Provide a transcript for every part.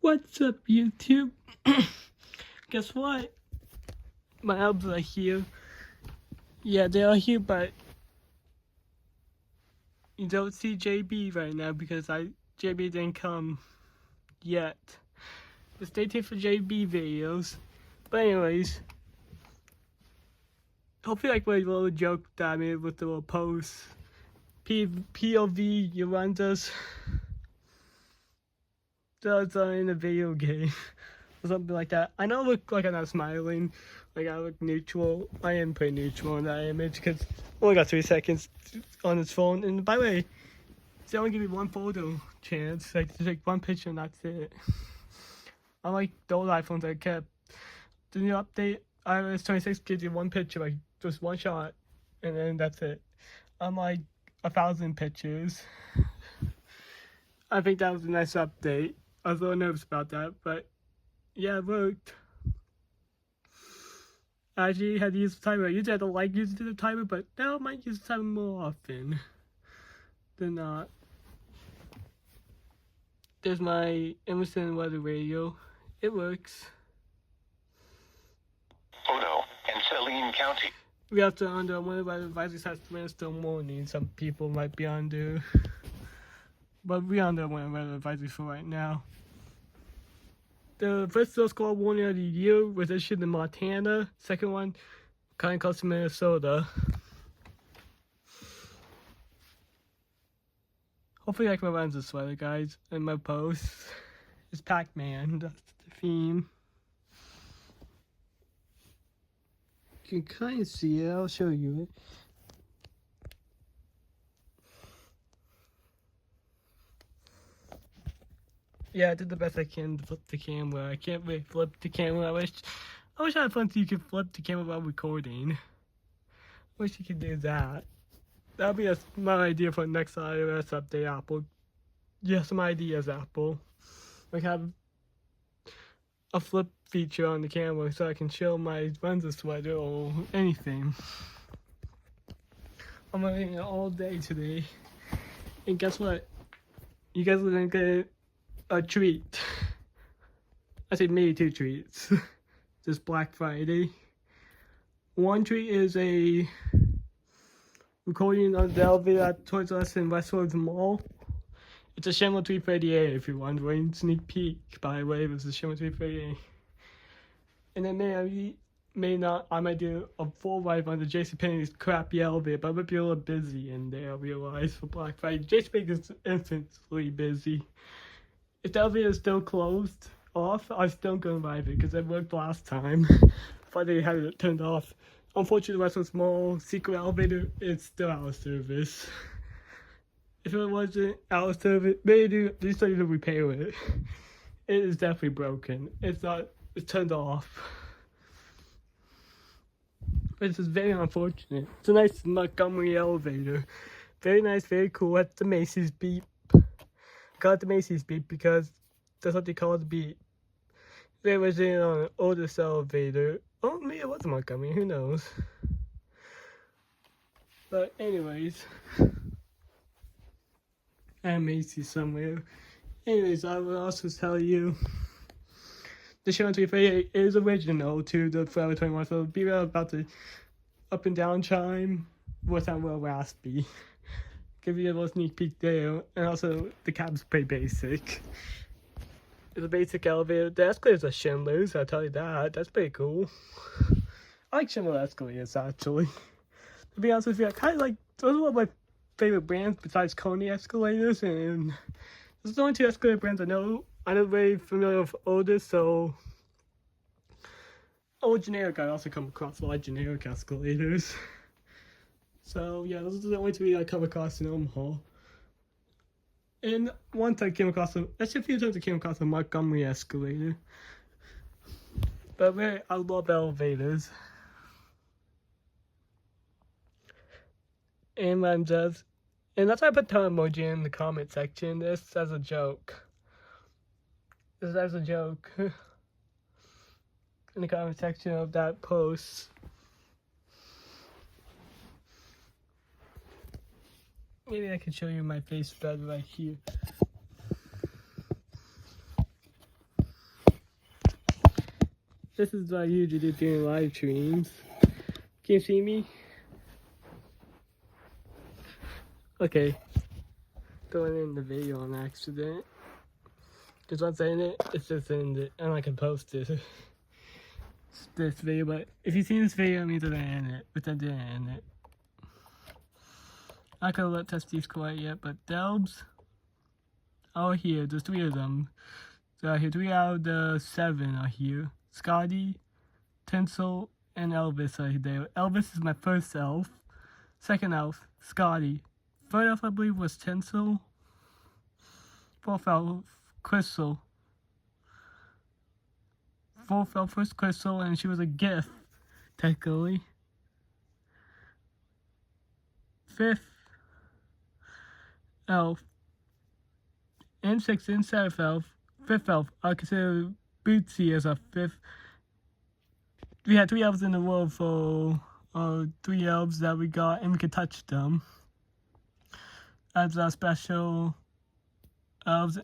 What's up, YouTube? Guess what? My albums are here. Yeah, they are here, but you don't see JB right now because JB didn't come yet. But stay tuned for JB videos. But anyways, hopefully like my little joke that I made with the little post. POV Yorandas does in a video game. Or something like that. I know I look like I'm not smiling, like I look neutral. I am pretty neutral in that image because I only got 3 seconds on his phone. And by the way, they only give me one photo chance, like to take one picture and that's it. Unlike the old iPhones I kept, the new update, iOS 26 gives you one picture, like just one shot, and then that's it. Unlike 1,000 pictures. I think that was a nice update. I was a little nervous about that, but yeah, it worked. I actually had to use the timer. I usually had to like using the timer, but now I might use the timer more often than not. There's my Emerson weather radio. It works. Odo and Saline County. We have to under one of our advisories has to still morning. Some people might be under, but we're under one of our advisories for right now. The first snow squall warning of the year was issued in Montana. Second one, kind of close to Minnesota. Hopefully I can run this weather, guys, in my posts. It's Pac-Man, that's the theme. You can kind of see it, I'll show you it. Yeah, I did the best I can to flip the camera. I can't really flip the camera. I wish I had fun so you could flip the camera while recording. I wish you could do that. That'll be my idea for the next iOS update, Apple. Yeah, some ideas, Apple. Like have a flip feature on the camera so I can show my Renza sweater or anything. I'm wearing it all day today. And guess what? You guys are gonna get a treat. I say maybe 2 treats. This Black Friday. One treat is a recording of the elevator at Toys R Us in Westwoods Mall. It's a Shenmue 338 if you're wondering. Sneak peek, by the way, it was a Shenmue 338. And then I might do a full ride on the JCPenney's crappy elevator, but I might be a little busy in there, I realize, for Black Friday. JCPenney is infinitely busy. If the elevator is still closed off, I'm still gonna ride it because it worked last time. But they had it turned off. Unfortunately, Westwood Mall secret elevator is still out of service. If it wasn't out of service, maybe they started to repair it. It is definitely broken. It's turned off. This is very unfortunate. It's a nice Montgomery elevator. Very nice, very cool. At the Macy's beep. Got the Macy's beep because that's what they call the beep. They was in on an Otis elevator. Oh, maybe it was Montgomery, who knows. But anyways, at Macy's somewhere. Anyways, I will also tell you, the Shenmue 338 is original to the Forever 21, so be real about the up and down chime. Will sound real raspy. Give you a little sneak peek there, and also the cab's pretty basic. It's a basic elevator. The escalators are Schindler's, I'll tell you that. That's pretty cool. I like Schindler escalators, actually. To be honest with you, I kind of like, those are one of my favorite brands besides Coney escalators, and those are the only 2 escalator brands I know. I'm not very familiar with Otis, so generic. I also come across a lot of generic escalators. So yeah, those are the only 2 I come across in Omaha. And once I came across them, actually a few times I came across a Montgomery escalator. But I love elevators. And that's why I put ton emoji in the comment section. This as a joke. This as a joke. In the comment section of that post. Maybe I can show you my face better right here. this is what I usually do during live streams. Can you see me? Okay. Throwing in the video on accident. Because once I in it, it's just in it, and I can post this video. But if you see this video, it means that I in it, which I didn't in it. I couldn't let Testes quite yet, but Delbs are here. There's 3 of them. So here, 3 out of the 7 are here. Scotty, Tinsel, and Elvis are there. Elvis is my first elf. Second elf, Scotty. Third elf, I believe, was Tinsel. Fourth elf, Crystal. Fourth elf was Crystal, and she was a gift, technically. Fifth elf, and sixth and seventh elf. Fifth elf, I consider Bootsy as a fifth. We had 3 elves in the world for 3 elves that we got, and we could touch them as our special elves.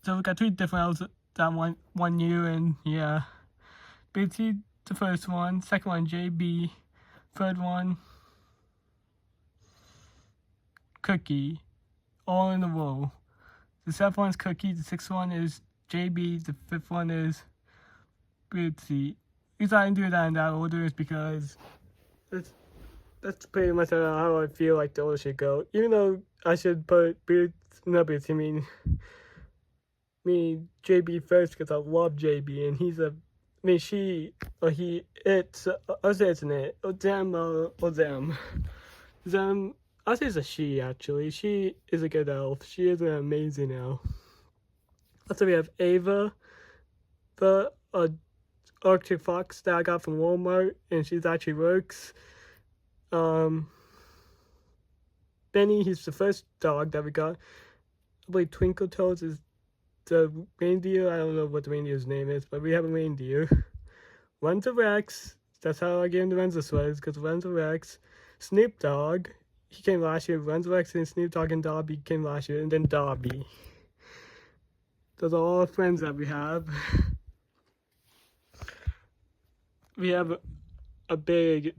So we got 3 different elves that one year, and yeah. Bootsy, the first one. Second one, JB. Third one, Cookie. All in a row. The 7th one is Cookie. The 6th one is JB. The 5th one is Bootsy. The reason I didn't do that in that order is because that's pretty much how I feel like the order should go. Even though I should put Bootsy, JB first because I love JB, and he's a, I'll say it's an it, or them. I'll say it's a she, actually. She is a good elf. She is an amazing elf. Also, we have Ava, the Arctic Fox that I got from Walmart, and she actually works. Benny, he's the first dog that we got. I believe Twinkle Toes is the reindeer. I don't know what the reindeer's name is, but we have a reindeer. Renzo Rex, that's how I gave him the Renzo sweaters, because Renzo Rex. Snoop Dogg, he came last year. Renzo Rex and Snoop Dogg and Dobby came last year, and then Dobby. Those are all friends that we have. We have a big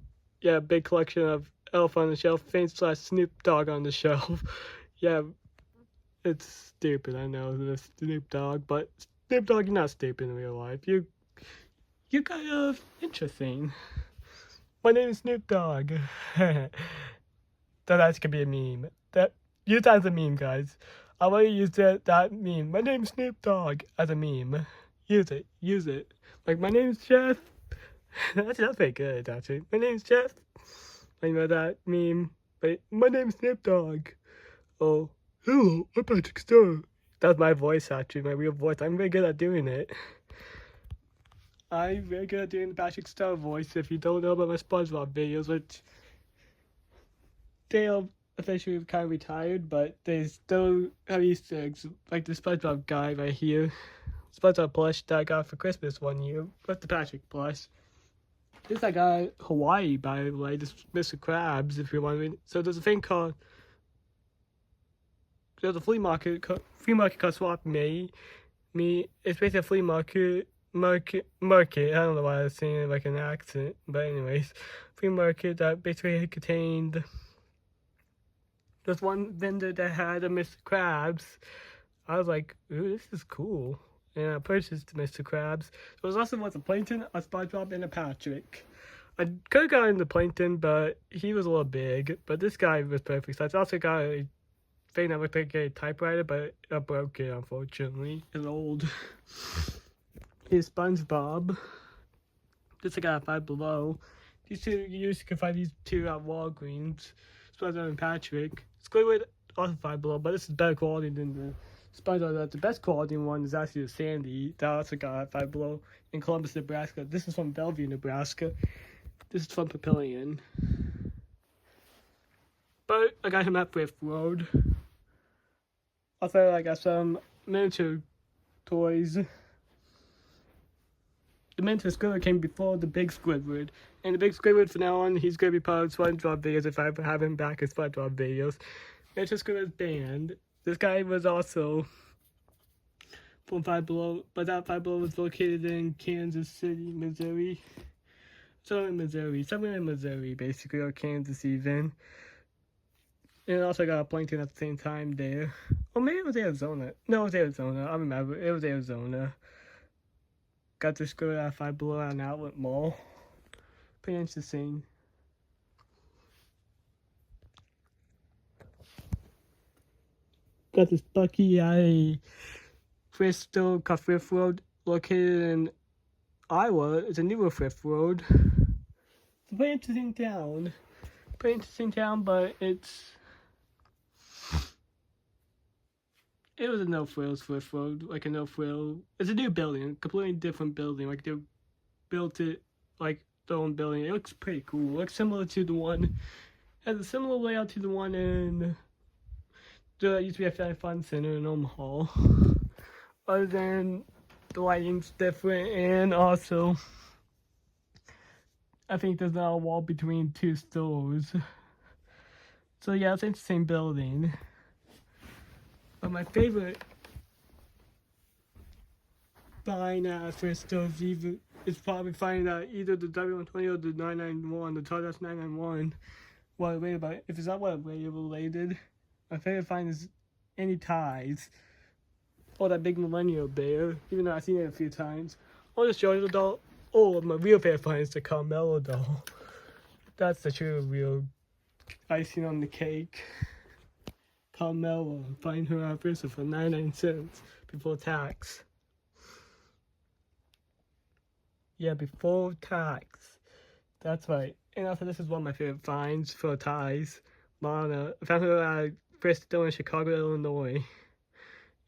collection of Elf on the Shelf, / Snoop Dogg on the shelf. Yeah, it's stupid, I know, the Snoop Dogg, but Snoop Dogg, you're not stupid in real life. You're kind of interesting. My name is Snoop Dogg. That could be a meme. Use that as a meme, guys. I want to use that meme. My name's Snoop Dogg as a meme. Use it. Like, my name's Jeff. That's pretty good, actually. My name's Jeff. I know that meme. But my name's Snoop Dogg. Oh, hello, I'm Patrick Star. That's my voice, actually, my real voice. I'm very good at doing it. I'm very good at doing the Patrick Star voice. If you don't know about my SpongeBob videos, which they are officially kind of retired, but they still have Easter eggs, like the SpongeBob guy right here. SpongeBob plush that I got for Christmas one year. That's the Patrick plush. This I got Hawaii, by the way, this Mr. Krabs, if you're wondering. So there's a thing called, there's a flea market called Swap Me. It's basically a flea market. I don't know why I was saying it like an accent, but anyways, flea market that basically contained. There's one vendor that had a Mr. Krabs. I was like, ooh, this is cool. And I purchased Mr. Krabs. There was also a Plankton, a SpongeBob, and a Patrick. I could have gotten the Plankton, but he was a little big. But this guy was perfect. So I also got a thing that looked like a typewriter, but I broke it, unfortunately. It's old. Here's SpongeBob. This I got at Five Below. These two, you can find these 2 at Walgreens. SpongeBob and Patrick. Squidward also Five Below, but this is better quality than the SpongeBob. The best quality one is actually the Sandy that I also got at Five Below in Columbus, Nebraska. This is from Bellevue, Nebraska. This is from Papillion. But I got him at Thrift Road. Also, I got some miniature toys. The miniature Squidward came before the big Squidward. And the big Squidward, from now on, he's going to be part of SpongeBob videos if I ever have him back as SpongeBob videos. Miniature Squidward's banned. This guy was also from Five Below, but that Five Below was located in Kansas City, Missouri. So in Missouri, somewhere in Missouri, basically, or Kansas even. And also got a Plankton at the same time there. Or maybe it was Arizona. No, it was Arizona. I remember. It was Arizona. Got to go to Five Below at an outlet mall. Pretty interesting. Got this Bucky at a Bristol Thrift Road located in Iowa. It's a newer thrift road. It's a pretty interesting town. Pretty interesting town, but it was a no frills thrift road, like a no frill. It's a new building, completely different building. Like they built it like their own building. It looks pretty cool. It looks similar to the one, has a similar layout to the one in the used to be a Family Fun Center in Omaha. Other than the lighting's different, and also I think there's not a wall between two stores. So yeah, it's in the same building. But my favorite find at thrift stores is probably finding out either the W120 or the 991, the Todd 991. What related, if it's not what related, my favorite find is any ties. Or that big millennial bear, even though I've seen it a few times. Or the Georgia doll. Or my real favorite find is the Carmelo doll. That's the true real icing on the cake. Carmelo, find her at Bristol for 99 cents before tax. Yeah, before tax. That's right. And also, this is one of my favorite finds for ties. Lana. I found her at Bristol in Chicago, Illinois.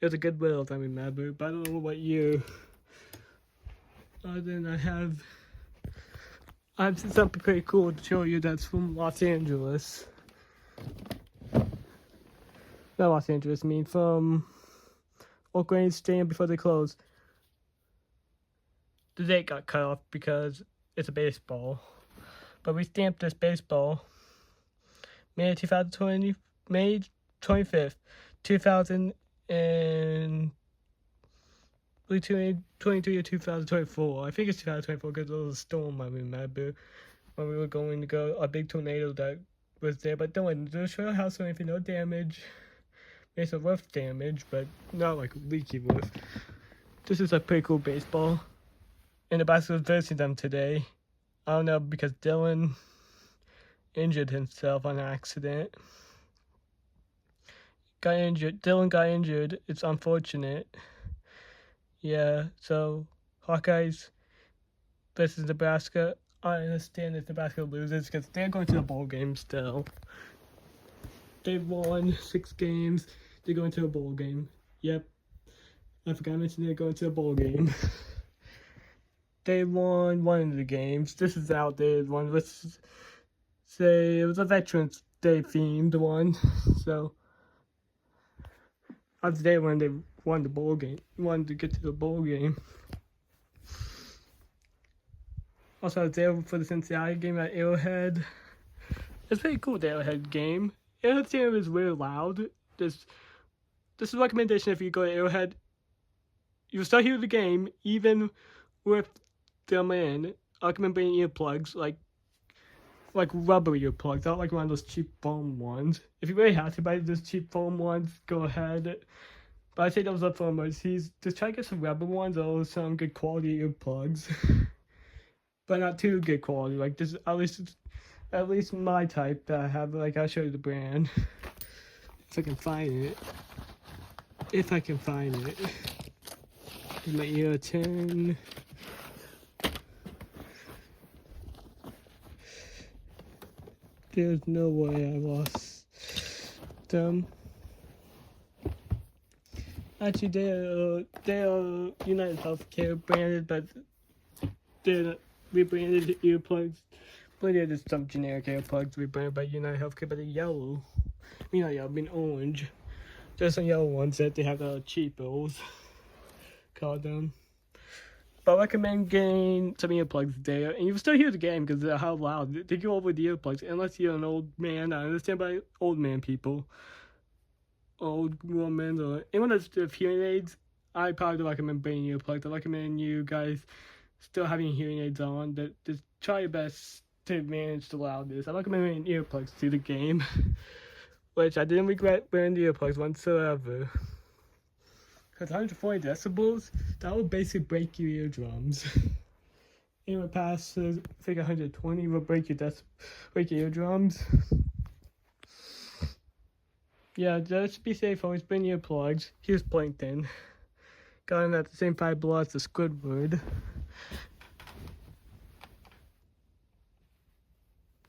It was a Goodwill, I remember, but I don't know what year. Other than I have something pretty cool to show you that's from Los Angeles. Not Los Angeles, I mean from Oak Range Stadium before they closed. The date got cut off because it's a baseball. But we stamped this baseball May 2020, May 25th, 2023 or 2024. I think it's 2024 because there was a storm, I remember, when we were going to go, a big tornado that was there. But don't worry, there's no house or anything, no damage. Maybe some roof damage, but not like leaky roof. This is a pretty cool baseball. And the Nebraska was versing them today. I don't know, because Dylan injured himself on accident. Dylan got injured. It's unfortunate. Yeah, so Hawkeyes versus Nebraska. I understand if Nebraska loses because they're going to the bowl game still. They've won 6 games. They're going to a bowl game. Yep. I forgot to mention they're going to a bowl game. They won one of the games. This is the outdated one. Let's say it was a Veterans Day themed one. So, of the day when they won the bowl game, wanted to get to the bowl game. Also, I was there for the Cincinnati game at Arrowhead. It's pretty cool, the Arrowhead game. Arrowhead Stadium is really loud. This is a recommendation if you go to Arrowhead. You'll still hear the game, even with them in. I recommend bringing earplugs, like rubber earplugs, not like one of those cheap foam ones. If you really have to buy those cheap foam ones, go ahead. But I say those are for emergencies. Just try to get some rubber ones or some good quality earplugs. But not too good quality. Like this, at least my type that I have. Like I'll show you the brand if I can find it. If I can find it. In my ear 10. There's no way I lost them. Actually, they are United Healthcare branded, but they're rebranded earplugs. But they're just some generic earplugs rebranded by United Healthcare, but they're yellow. I mean, not yellow, I mean orange. There's some yellow ones that they have cheapos. Call them. But I recommend getting some earplugs there, and you will still hear the game because of how loud they go over the earplugs. Unless you're an old man, I understand by old man people, old women, or anyone that's with hearing aids. I probably recommend bringing earplugs. I recommend you guys still having hearing aids on, that just try your best to manage the loudness. I recommend wearing earplugs to the game, which I didn't regret wearing the earplugs whatsoever. Because 140 decibels, that would basically break your eardrums. It would pass, I think 120 would break your eardrums. Yeah, just be safe, always bring earplugs. Here's Plankton. Got him at the same 5 blocks as Squidward.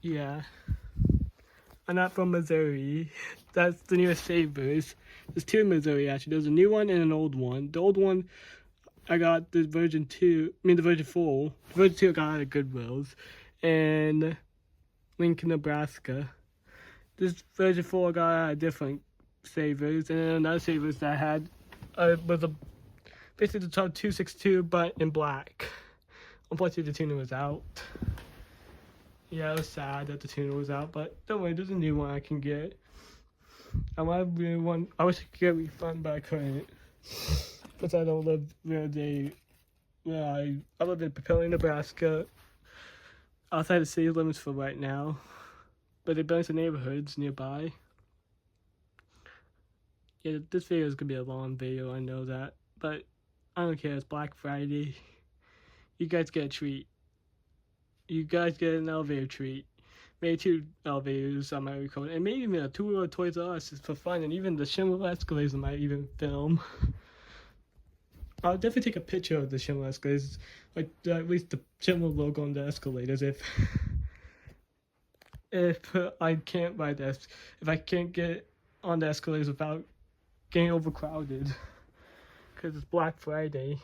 Yeah. I'm not from Missouri. That's the nearest Savers. There's 2 in Missouri, actually. There's a new one and an old one. The old one, I got the version 2, the version 4. The version 2 I got out of Goodwill's. And Lincoln, Nebraska. This version 4 I got out of different Savers. And then another Savers that I had was basically the top 262, but in black. Unfortunately, the tuner was out. Yeah, it was sad that the tuner was out, but don't worry, there's a new one I can get. I wish I could get a refund, but I couldn't. Because I don't live where I live in Papillion, Nebraska, outside the city limits for right now. But they built some neighborhoods nearby. Yeah, this video is gonna be a long video, I know that. But I don't care, it's Black Friday. You guys get a treat. You guys get an elevator treat. Maybe 2 elevators I might record. And maybe even a tour of Toys R Us just for fun. And even the Schindler escalators I might even film. I'll definitely take a picture of the Schindler escalators. Like at least the Schindler logo on the escalators if I can't ride this. If I can't get on the escalators without getting overcrowded. Because it's Black Friday.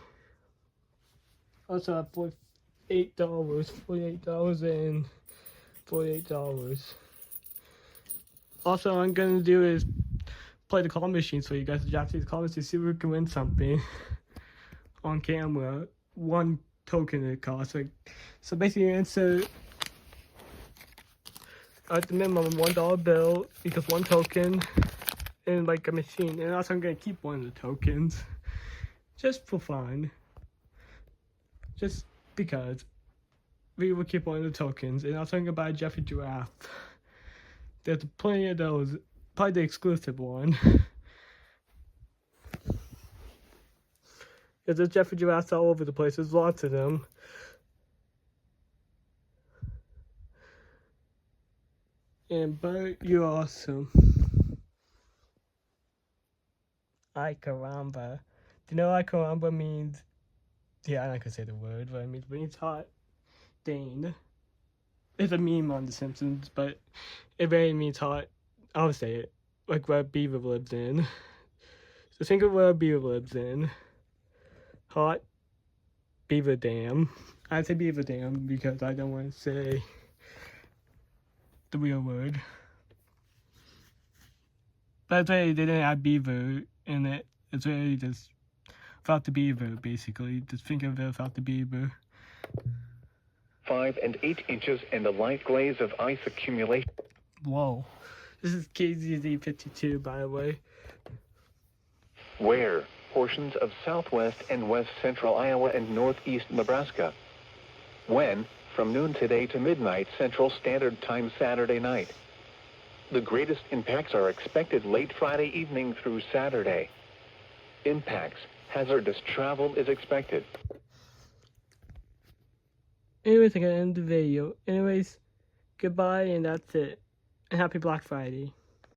Also, for $48 and $48. Also, what I'm gonna do is play the call machines for you guys, the Japanese call machines, to see if we can win something on camera. 1 token it costs. So basically, you insert at the minimum $1 bill equals 1 token in like a machine, and also I'm gonna keep one of the tokens just for fun. Just because we will keep one of the tokens, and also I'm gonna buy a Jeffy Giraffe. There's plenty of those, probably the exclusive one. There's Jeffy Giraffes all over the place, there's lots of them. And Bert, you're awesome. Ay caramba. Do you know what caramba means? Yeah, I'm not gonna say the word, but it means hot Dane. It's a meme on The Simpsons, but it really means hot. I'll say it. Like where Beaver lives in. So think of where Beaver lives in. Hot Beaver Dam. I say Beaver Dam because I don't want to say the real word. But they didn't add beaver in it. It's really just without the beaver, basically. Just think of it without the beaver. 5 and 8 inches and a light glaze of ice accumulation. Whoa. This is KZZ52, by the way. Where? Portions of southwest and west central Iowa and northeast Nebraska. When? From noon today to midnight Central Standard Time Saturday night. The greatest impacts are expected late Friday evening through Saturday. Impacts. Hazardous travel is expected. Anyways, I'm gonna end the video. Anyways, goodbye, and that's it. And happy Black Friday.